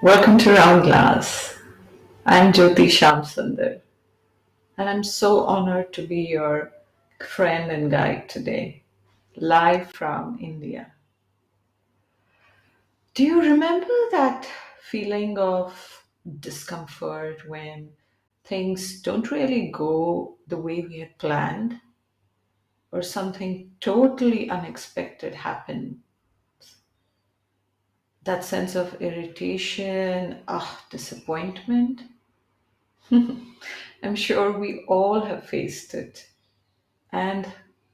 Welcome to Round Glass. I'm Jyothi Shyamsunder, and I'm so honored to be your friend and guide today, live from India. Do you remember that feeling of discomfort when things don't really go the way we had planned, or something totally unexpected happened? That sense of irritation, disappointment? I'm sure we all have faced it. And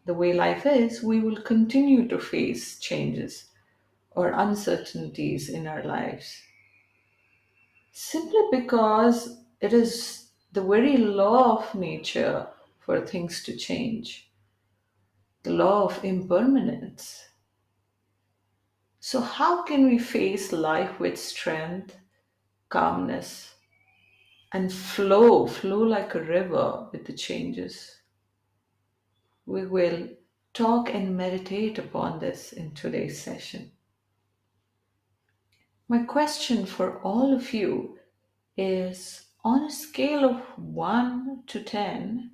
the way life is, we will continue to face changes or uncertainties in our lives simply because it is the very law of nature for things to change, the law of impermanence. So, how can we face life with strength, calmness, and flow like a river with the changes? We will talk and meditate upon this in today's session. My question for all of you is, on a scale of 1 to 10,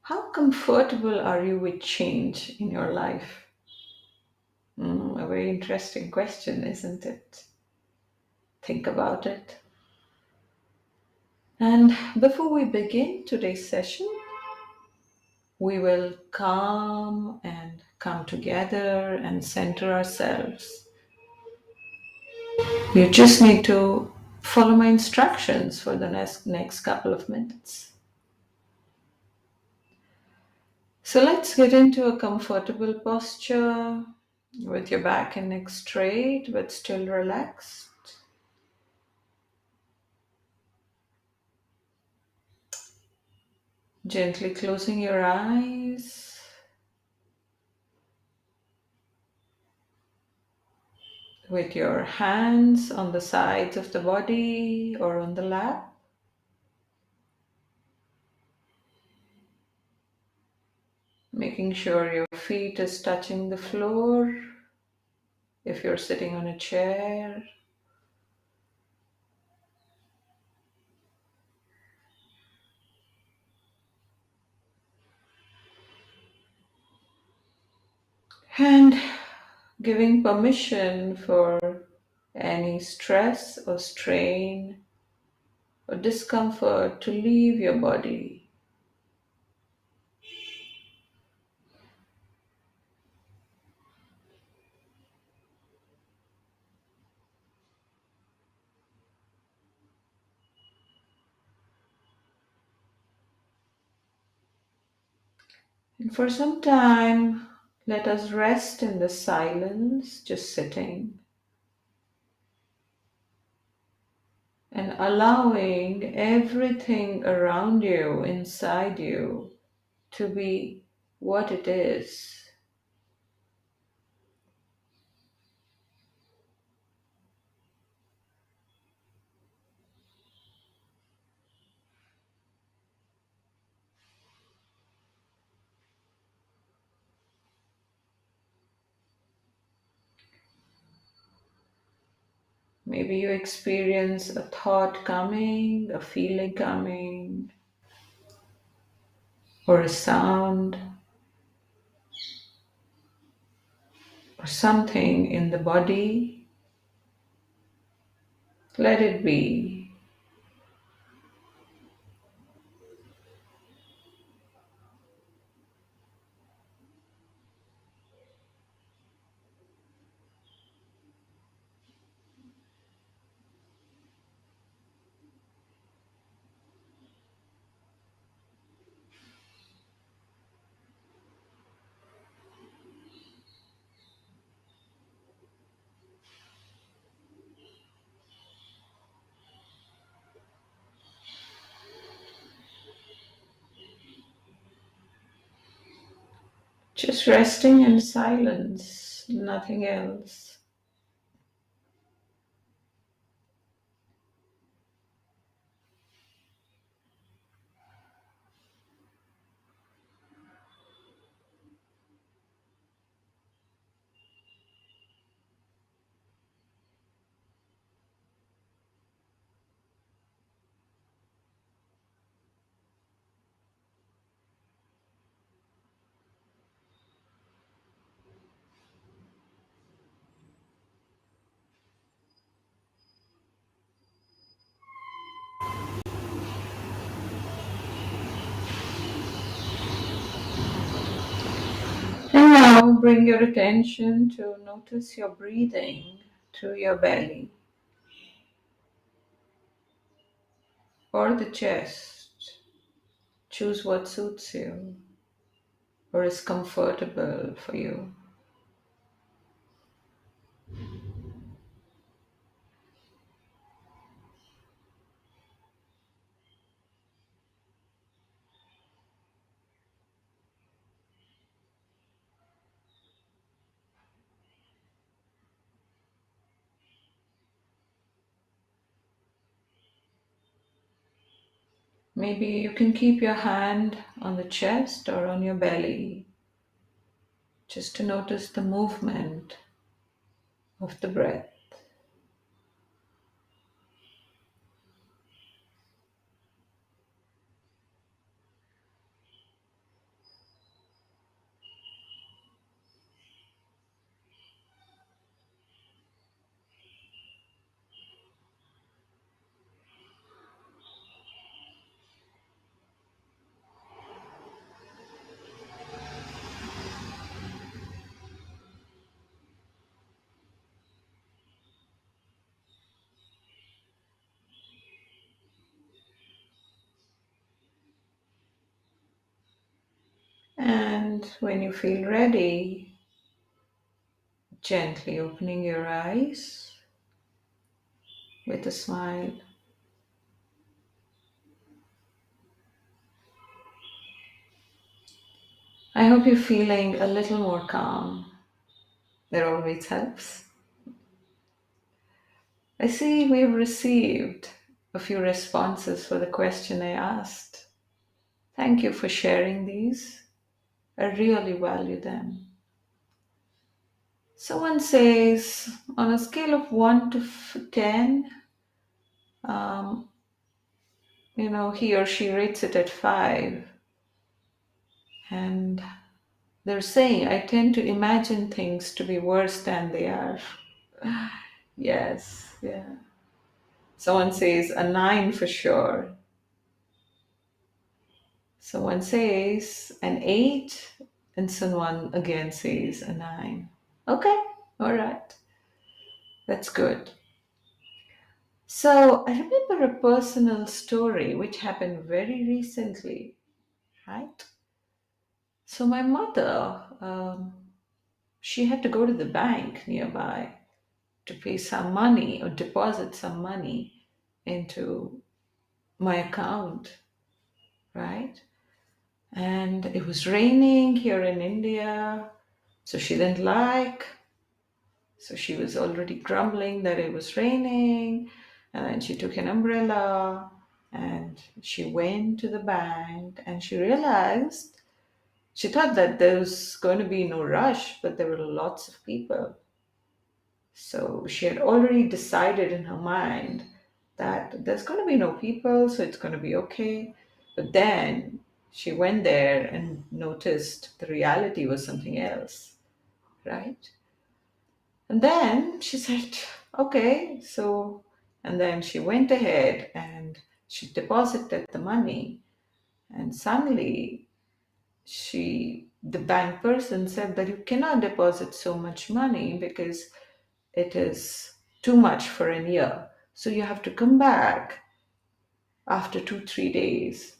how comfortable are you with change in your life? A very interesting question, isn't it? Think about it. And before we begin today's session, we will come together and center ourselves. You just need to follow my instructions for the next couple of minutes. So let's get into a comfortable posture with your back and neck straight but still relaxed. Gently closing your eyes with your hands on the sides of the body or on the lap. Making sure your feet is touching the floor if you're sitting on a chair. And giving permission for any stress or strain or discomfort to leave your body. And for some time, let us rest in the silence, just sitting and allowing everything around you, inside you, to be what it is. Maybe you experience a thought coming, a feeling coming, or a sound, or something in the body. Let it be. Just resting in silence, nothing else. Now bring your attention to notice your breathing through your belly or the chest. Choose what suits you or is comfortable for you. Maybe you can keep your hand on the chest or on your belly just to notice the movement of the breath. And when you feel ready, gently opening your eyes with a smile. I hope you're feeling a little more calm. That always helps. I see we've received a few responses for the question I asked. Thank you for sharing these. I really value them. Someone says, on a scale of 1 to 10, um, he or she rates it at 5. And they're saying, I tend to imagine things to be worse than they are. Yes, yeah. Someone says a 9 for sure. Someone says an 8, and someone again says a 9. Okay, all right. That's good. So I remember a personal story which happened very recently, right? So my mother, she had to go to the bank nearby to pay some money or deposit some money into my account, right? And it was raining here in India, so she didn't like. So she was already grumbling that it was raining, and then she took an umbrella and she went to the bank and she realized she thought that there was going to be no rush, but there were lots of people. So she had already decided in her mind that there's going to be no people, so it's going to be okay. But then she went there and noticed the reality was something else, right? And then she said, okay, so, and then she went ahead and she deposited the money. And suddenly the bank person said that you cannot deposit so much money because it is too much for a year. So you have to come back after 2, 3 days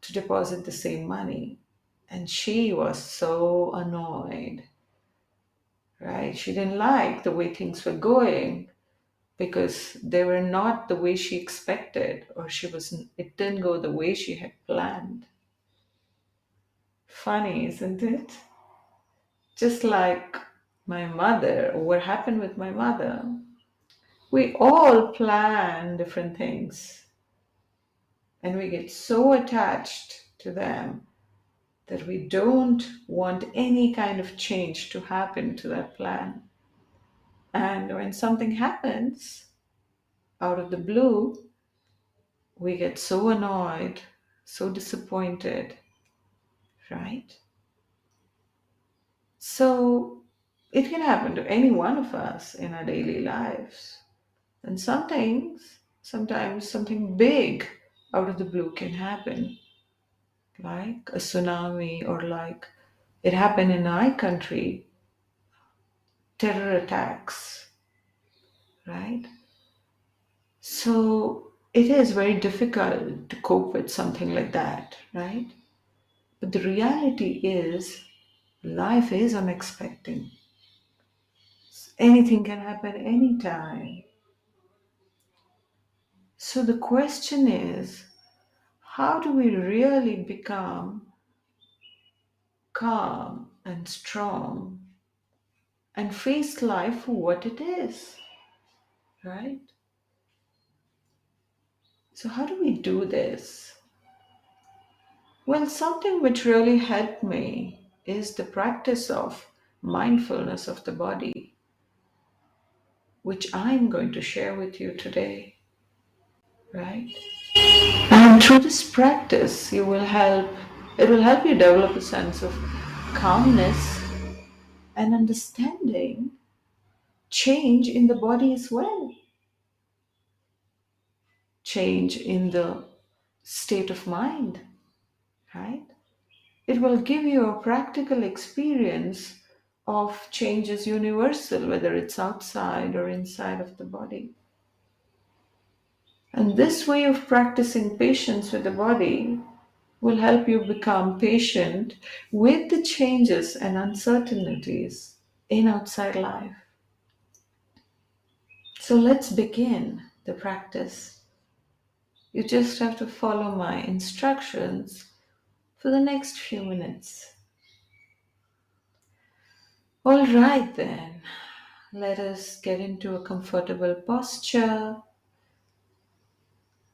to deposit the same money. And she was so annoyed, right? She didn't like the way things were going because they were not the way she expected, or it didn't go the way she had planned. Funny, isn't it? Just like my mother, or what happened with my mother. We all plan different things and we get so attached to them that we don't want any kind of change to happen to that plan. And when something happens out of the blue, we get so annoyed, so disappointed, right? So it can happen to any one of us in our daily lives. And sometimes something big out of the blue can happen, like a tsunami or like It happened in my country, terror attacks, right? So it is very difficult to cope with something like that, right? But the reality is, life is unexpected. Anything can happen anytime. So the question is, how do we really become calm and strong and face life for what it is, right? So, how do we do this? Well, something which really helped me is the practice of mindfulness of the body, which I'm going to share with you today, right? And through this practice, it will help you develop a sense of calmness and understanding change in the body as well, change in the state of mind, right? It will give you a practical experience of changes universal, whether it's outside or inside of the body. And this way of practicing patience with the body will help you become patient with the changes and uncertainties in outside life. So let's begin the practice. You just have to follow my instructions for the next few minutes. All right, then. Let us get into a comfortable posture,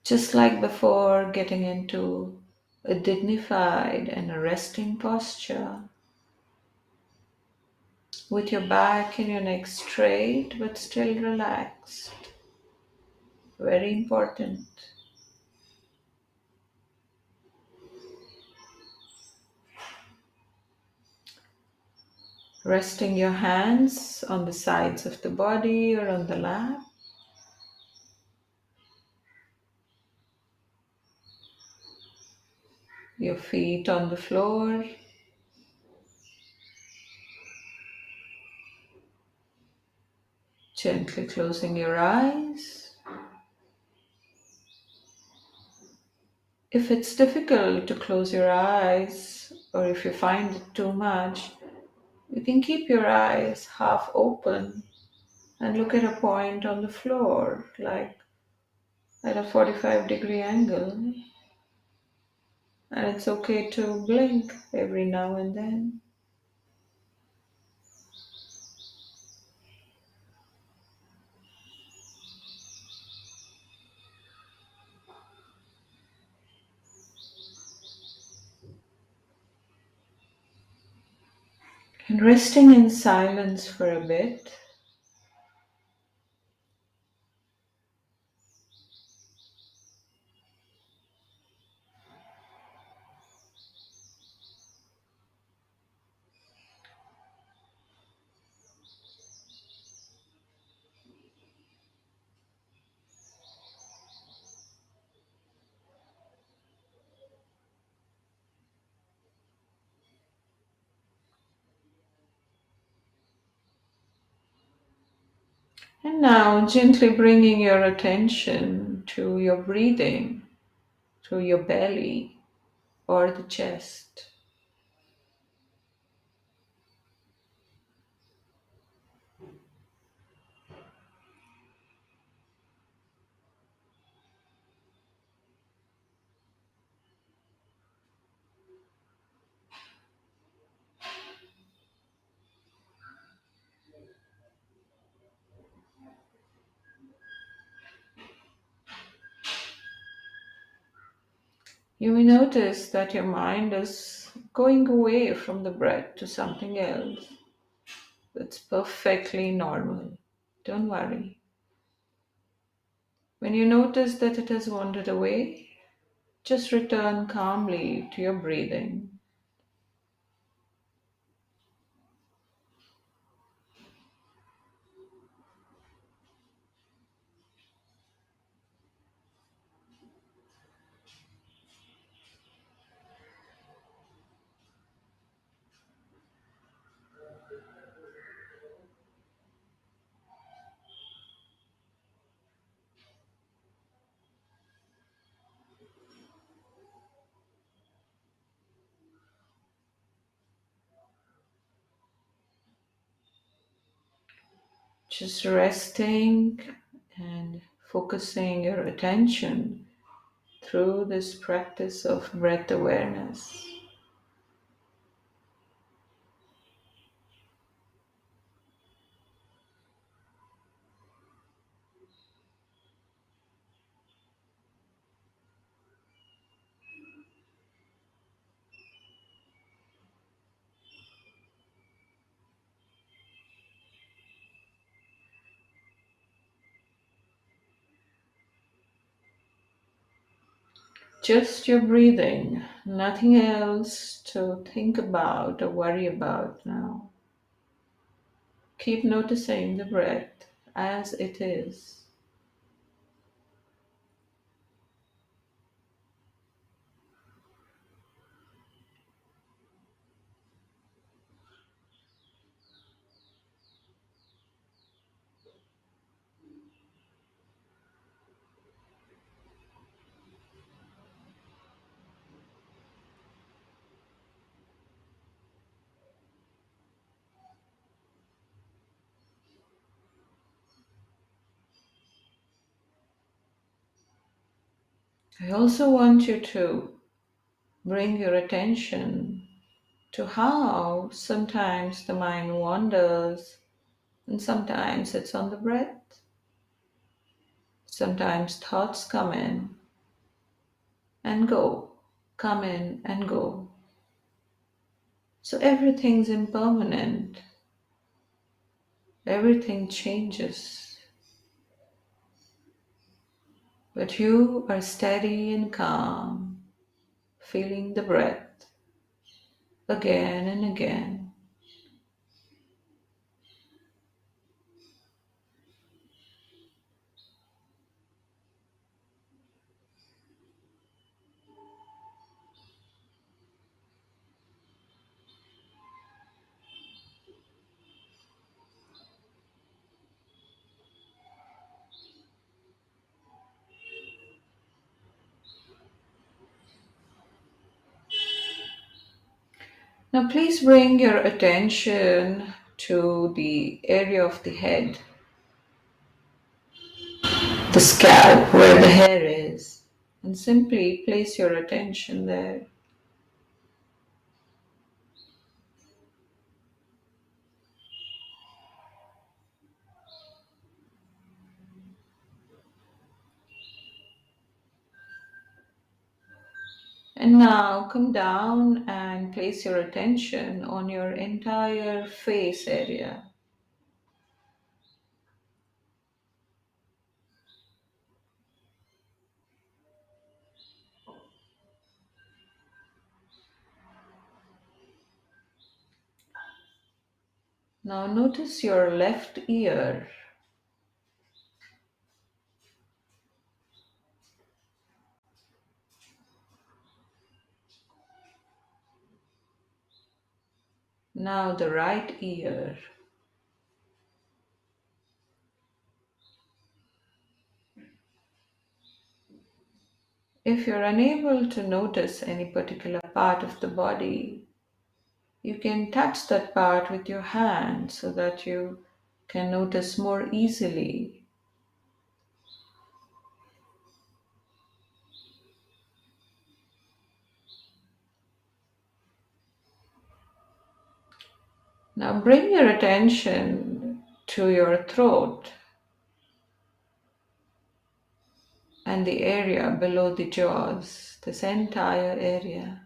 just like before, getting into a dignified and a resting posture with your back and your neck straight but still relaxed. Very important. Resting your hands on the sides of the body or on the lap. Your feet on the floor. Gently closing your eyes. If it's difficult to close your eyes, or if you find it too much, you can keep your eyes half open and look at a point on the floor, like at a 45-degree angle. And it's okay to blink every now and then. And resting in silence for a bit. And now gently bringing your attention to your breathing through your belly or the chest. You may notice that your mind is going away from the breath to something else. That's perfectly normal. Don't worry. When you notice that it has wandered away, just return calmly to your breathing. Just resting and focusing your attention through this practice of breath awareness. Just your breathing, nothing else to think about or worry about now. Keep noticing the breath as it is. I also want you to bring your attention to how sometimes the mind wanders and sometimes it's on the breath. Sometimes thoughts come in and go, come in and go. So everything's impermanent, everything changes, but you are steady and calm, feeling the breath again and again. Now, please bring your attention to the area of the head, the scalp where the hair is, and simply place your attention there. And now come down and place your attention on your entire face area. Now notice your left ear. Now the right ear. If you're unable to notice any particular part of the body, you can touch that part with your hand so that you can notice more easily. Now bring your attention to your throat and the area below the jaws, this entire area.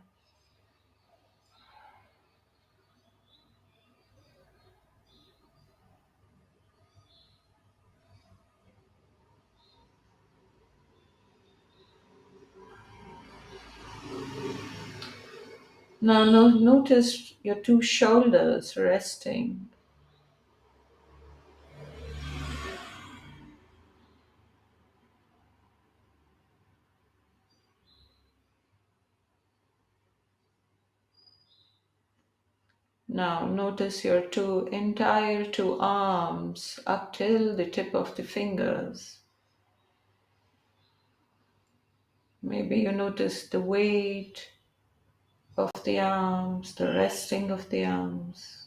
Now notice your two shoulders resting. Now notice your entire two arms up till the tip of the fingers. Maybe you notice the weight of the arms, the resting of the arms.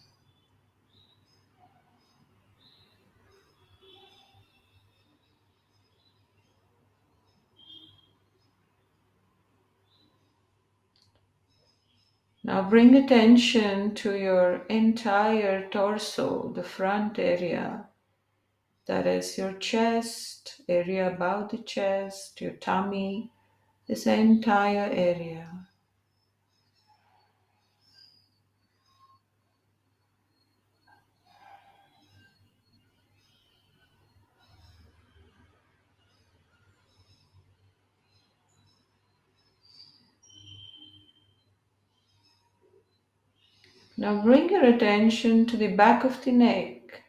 Now bring attention to your entire torso, the front area. That is your chest, area above the chest, your tummy, this entire area. Now bring your attention to the back of the neck.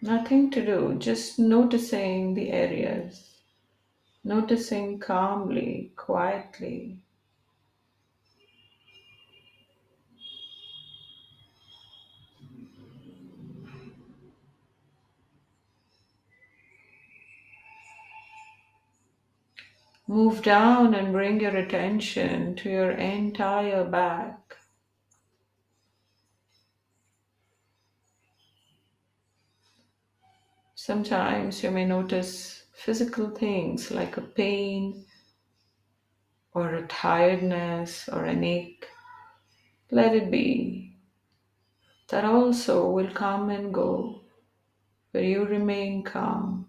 Nothing to do, just noticing the areas, noticing calmly, quietly. Move down and bring your attention to your entire back. Sometimes you may notice physical things like a pain or a tiredness or an ache. Let it be. That also will come and go, but you remain calm.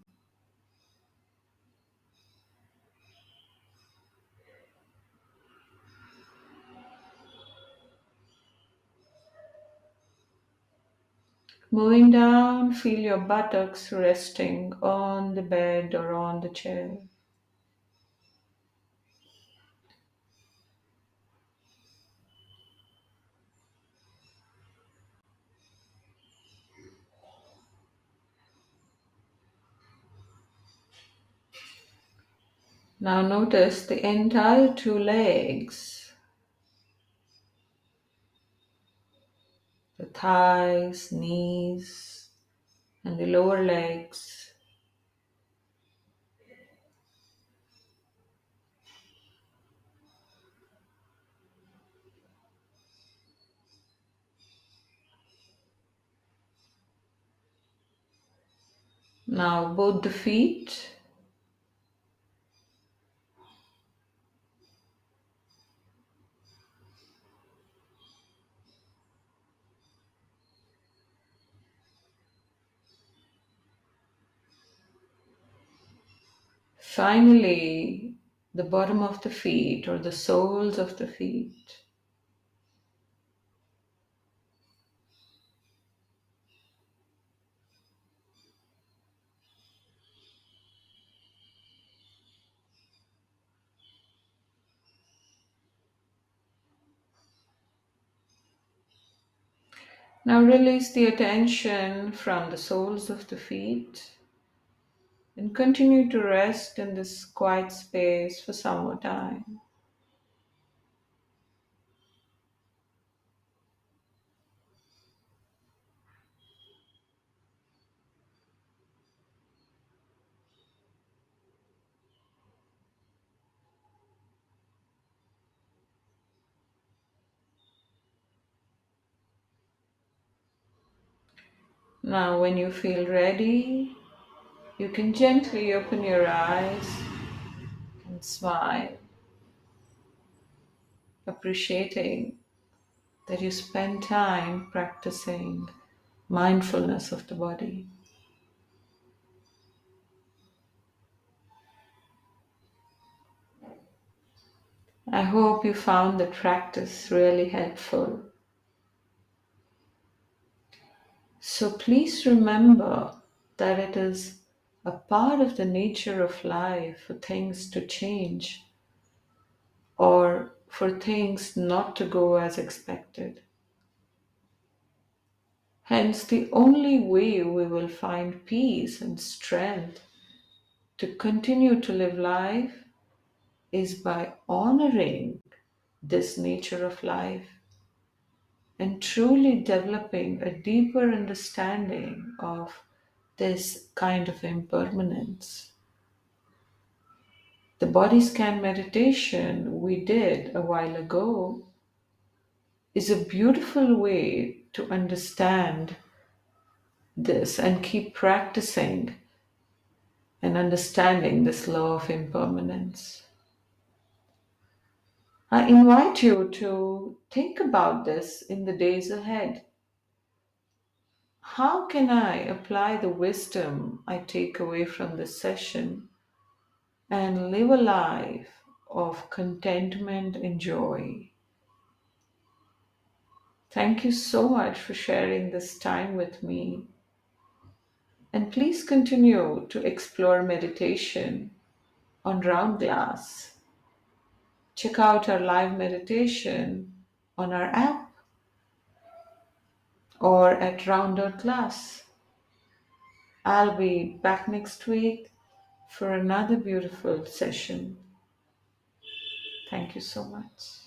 Moving down, feel your buttocks resting on the bed or on the chair. Now notice the entire two legs, the thighs, knees, and the lower legs. Now both the feet. Finally, the bottom of the feet or the soles of the feet. Now release the attention from the soles of the feet and continue to rest in this quiet space for some more time. Now, when you feel ready, you can gently open your eyes and smile, appreciating that you spend time practicing mindfulness of the body. I hope you found the practice really helpful. So please remember that it is a part of the nature of life for things to change or for things not to go as expected. Hence, the only way we will find peace and strength to continue to live life is by honoring this nature of life and truly developing a deeper understanding of this kind of impermanence. The body scan meditation we did a while ago is a beautiful way to understand this and keep practicing and understanding this law of impermanence. I invite you to think about this in the days ahead. How can I apply the wisdom I take away from this session and live a life of contentment and joy? Thank you so much for sharing this time with me. And please continue to explore meditation on Round Glass. Check out our live meditation on our app or at Round Glass. I'll be back next week for another beautiful session. Thank you so much.